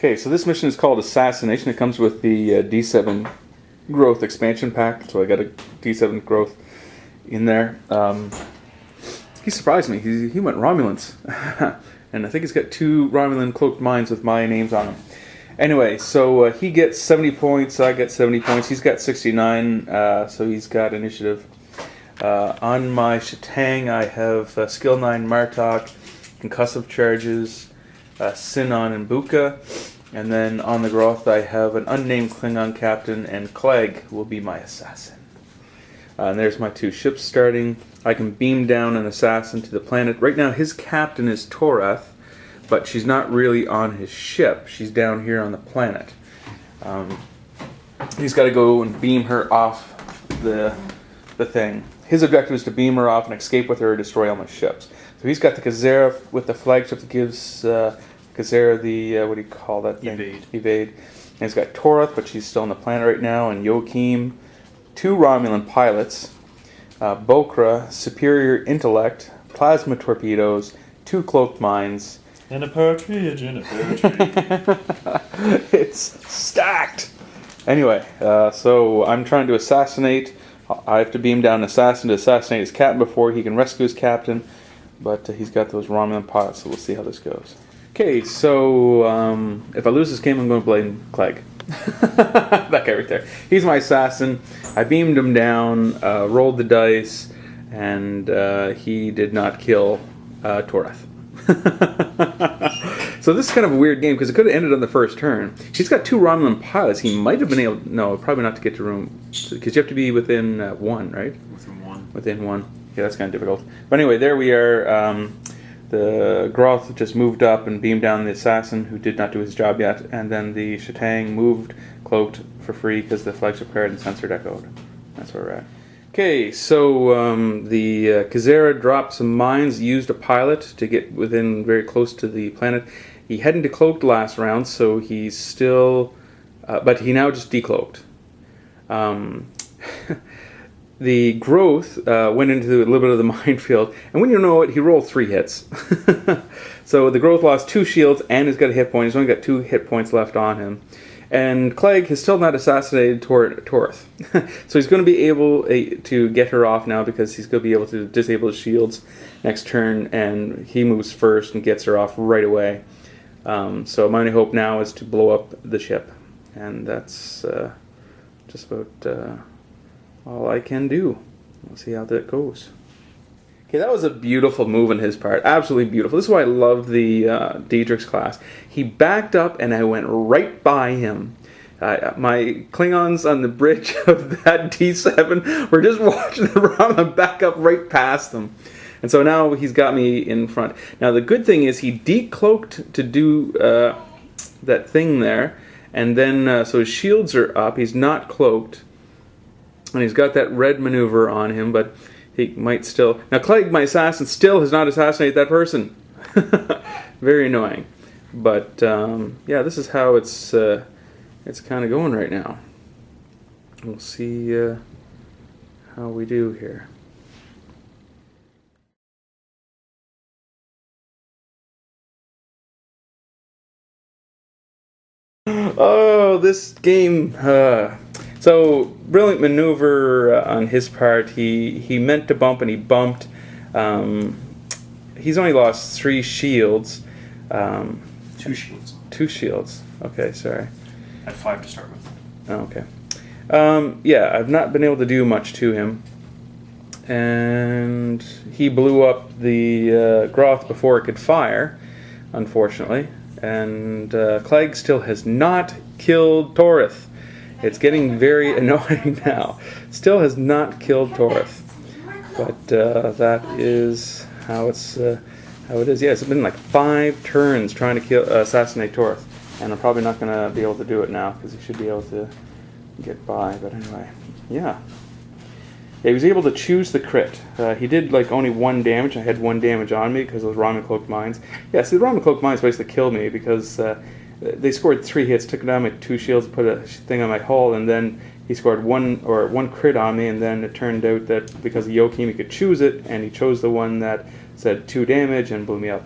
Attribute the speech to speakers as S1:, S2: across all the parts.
S1: Okay, so this mission is called Assassination. It comes with the D7 growth expansion pack, so I got a D7 growth in there. He surprised me. He went Romulans. And I think he's got 2 Romulan cloaked mines with my names on them. Anyway, so he gets 70 points, I get 70 points. He's got 69, so he's got initiative. On my Shatang, I have Skill 9 Martok, Concussive Charges, Sinon and Buka. And then on the Groth, I have an unnamed Klingon captain, and Clegg will be my assassin. And there's my 2 ships starting. I can beam down an assassin to the planet. Right now, his captain is Torath, but she's not really on his ship. She's down here on the planet. He's got to go and beam her off the thing. His objective is to beam her off and escape with her or destroy all my ships. So he's got the Kazera with the flagship that gives Kazera the, what do you call that thing? Evade. And he's got Torath, but she's still on the planet right now, and Joachim, 2 Romulan pilots, Bokra, superior intellect, plasma torpedoes, 2 cloaked mines.
S2: And a partridge in a pear tree.
S1: It's stacked! Anyway, so I'm trying to assassinate. I have to beam down an assassin to assassinate his captain before he can rescue his captain. But he's got those Romulan pilots, so we'll see how this goes. Okay, so if I lose this game, I'm going to blame Clegg. That guy right there. He's my assassin. I beamed him down, rolled the dice, and he did not kill Torath. So this is kind of a weird game because it could have ended on the first turn. He's got 2 Romulan pilots. He might have been able... No, probably not to get to room... Because you have to be within 1, right?
S2: Within 1.
S1: Within 1. Yeah, that's kind of difficult. But anyway, there we are. The Groth just moved up and beamed down the assassin who did not do his job yet. And then the Shatang moved, cloaked for free because the flagship card and sensor echoed. That's where we're at. Okay, so the Kazera dropped some mines, used a pilot to get within very close to the planet. He hadn't decloaked last round, so he's still... but he now just decloaked. The Growth went into a little bit of the minefield, and when you know it, he rolled 3 hits. So the Growth lost 2 shields, and he's got a hit point. He's only got 2 hit points left on him. And Clegg has still not assassinated Torath. So he's going to be able to get her off now because he's going to be able to disable his shields next turn, and he moves first and gets her off right away. So my only hope now is to blow up the ship. And that's just about all I can do. We'll see how that goes. Okay, that was a beautiful move on his part. Absolutely beautiful. This is why I love the Diedrich's class. He backed up and I went right by him. My Klingons on the bridge of that D7 were just watching the Romulan back up right past them. And so now he's got me in front. Now the good thing is he decloaked to do that thing there. And then, so his shields are up. He's not cloaked. And he's got that red maneuver on him, but he might still... Now, Clegg, my assassin, still has not assassinated that person. Very annoying. But, yeah, this is how it's kind of going right now. We'll see how we do here. Oh, this game... So, brilliant maneuver on his part. He meant to bump and he bumped. He's only lost 3 shields.
S2: 2 shields.
S1: 2 shields. Okay, sorry.
S2: I had 5 to start with.
S1: Oh, okay. Yeah, I've not been able to do much to him. And he blew up the Groth before it could fire, unfortunately. And Clegg still has not killed Torath. It's getting very annoying now. Still has not killed Torath. But that is how it is. Yeah, it's been like 5 turns trying to assassinate Torath. And I'm probably not going to be able to do it now because he should be able to get by. But anyway, yeah. He was able to choose the crit. He did like only 1 damage. I had 1 damage on me because of those Romulan Cloaked Mines. Yeah, see, the Romulan Cloaked Mines basically killed me because they scored 3 hits, took down my 2 shields, put a thing on my hull, and then he scored 1 crit on me, and then it turned out that because of Joachim he could choose it, and he chose the one that said 2 damage and blew me up.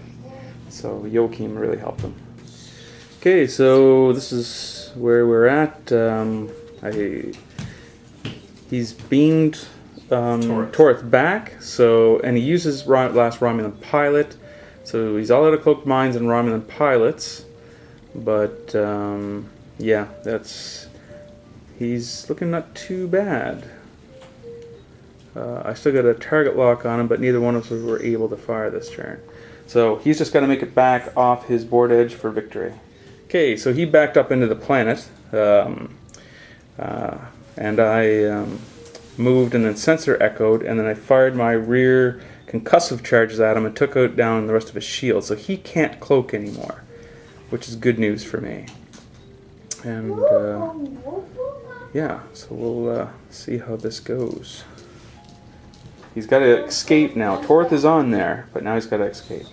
S1: So Joachim really helped him. Okay, so this is where we're at. He's beamed Torth back, and he uses last Romulan pilot, so he's all out of cloaked mines and Romulan pilots. But yeah, he's looking not too bad. I still got a target lock on him, but neither one of us were able to fire this turn. So he's just got to make it back off his board edge for victory. Okay, so he backed up into the planet, and I moved and then sensor echoed, and then I fired my rear concussive charges at him and took out down the rest of his shield. So he can't cloak anymore, which is good news for me. And yeah, so we'll see how this goes. He's got to escape now. Torth is on there, but now he's got to escape.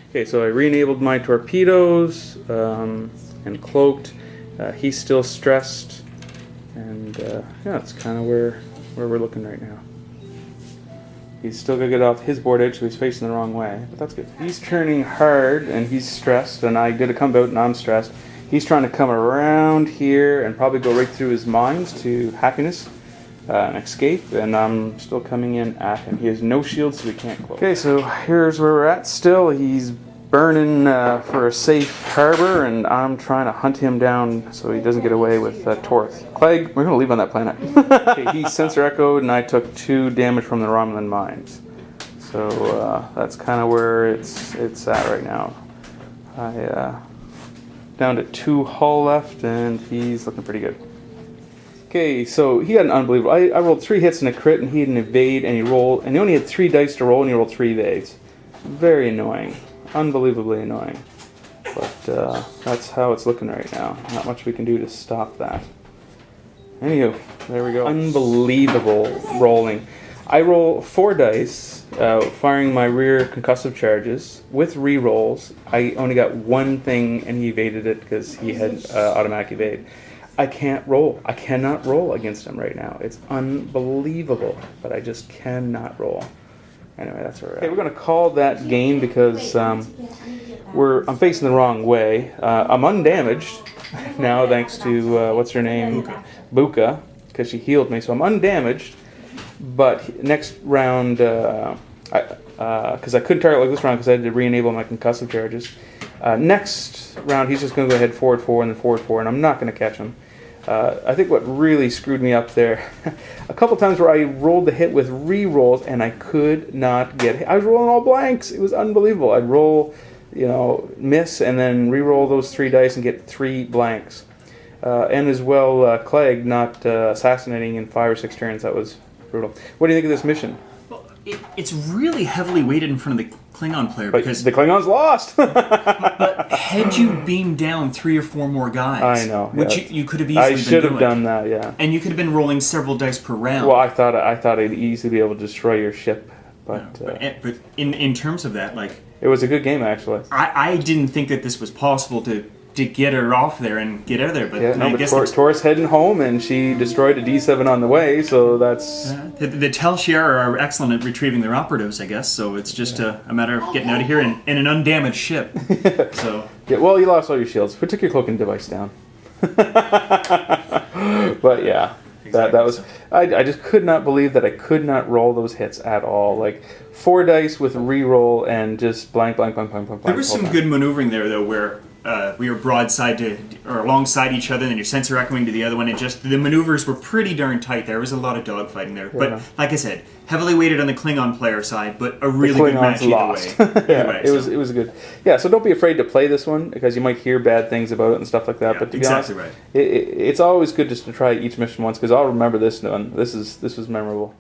S1: Okay, so I re-enabled my torpedoes and cloaked. He's still stressed, and yeah, that's kind of where we're looking right now. He's still going to get off his board edge, so he's facing the wrong way, but that's good. He's turning hard, and he's stressed, and I did a come out, and I'm stressed. He's trying to come around here and probably go right through his mines to happiness. And escape, and I'm still coming in at him. He has no shield, so he can't close. Okay, so here's where we're at still. He's burning for a safe harbor, and I'm trying to hunt him down so he doesn't get away with Torth. Clegg, we're going to leave on that planet. Okay, he sensor echoed, and I took 2 damage from the Romulan mines. So that's kind of where it's at right now. I down to 2 hull left, and he's looking pretty good. Okay, so he had an unbelievable. I rolled 3 hits and a crit, and he had an evade, and he only had 3 dice to roll, and he rolled 3 evades. Very annoying, unbelievably annoying. But that's how it's looking right now. Not much we can do to stop that. Anywho, there we go. Unbelievable rolling. I roll 4 dice, firing my rear concussive charges with re-rolls. I only got 1 thing, and he evaded it because he had automatic evade. I can't roll. I cannot roll against him right now. It's unbelievable, but I just cannot roll. Anyway, that's where we're at. Okay, we're going to call that game because I'm facing the wrong way. I'm undamaged now thanks to, what's her name? Buka, because she healed me, so I'm undamaged. But next round, because I couldn't target like this round because I had to re-enable my concussive charges. Next round, he's just going to go ahead forward 4 and then forward 4, and I'm not going to catch him. I think what really screwed me up there, a couple times where I rolled the hit with re-rolls and I could not get hit. I was rolling all blanks. It was unbelievable. I'd roll, miss, and then re-roll those 3 dice and get 3 blanks. And as well, Clegg not assassinating in 5 or 6 turns. That was brutal. What do you think of this mission?
S3: Well, it's really heavily weighted in front of the Klingon player because
S1: the Klingons lost.
S3: but had you beamed down 3 or 4 more guys,
S1: I know,
S3: which you could have easily
S1: I
S3: been
S1: should have
S3: doing.
S1: done that, yeah.
S3: And you could have been rolling several dice per round.
S1: Well, I thought I'd easily be able to destroy your ship, but
S3: but in terms of that, like,
S1: it was a good game actually.
S3: I didn't think that this was possible to get her off there and get out of there, but
S1: Yeah, no,
S3: I
S1: but
S3: guess
S1: Taurus heading home, and she destroyed a D7 on the way, so that's...
S3: the Tel Shiar are excellent at retrieving their operatives, I guess, so it's just a matter of getting out of here in an undamaged ship. So
S1: Yeah, well, you lost all your shields. We took your cloaking device down. But yeah, that was... I just could not believe that I could not roll those hits at all. Like, 4 dice with re-roll and just blank.
S3: there was some good maneuvering there, though, where we were broadside or alongside each other, and then your sensor echoing to the other one, and just the maneuvers were pretty darn tight. There was a lot of dogfighting there, but like I said, heavily weighted on the Klingon player side, but a really good match
S1: lost.
S3: either way.
S1: Yeah, it was good. Yeah, so don't be afraid to play this one because you might hear bad things about it and stuff like that.
S3: Yeah,
S1: but to be
S3: exactly
S1: honest,
S3: right.
S1: It's always good just to try each mission once because I'll remember this one. This was memorable.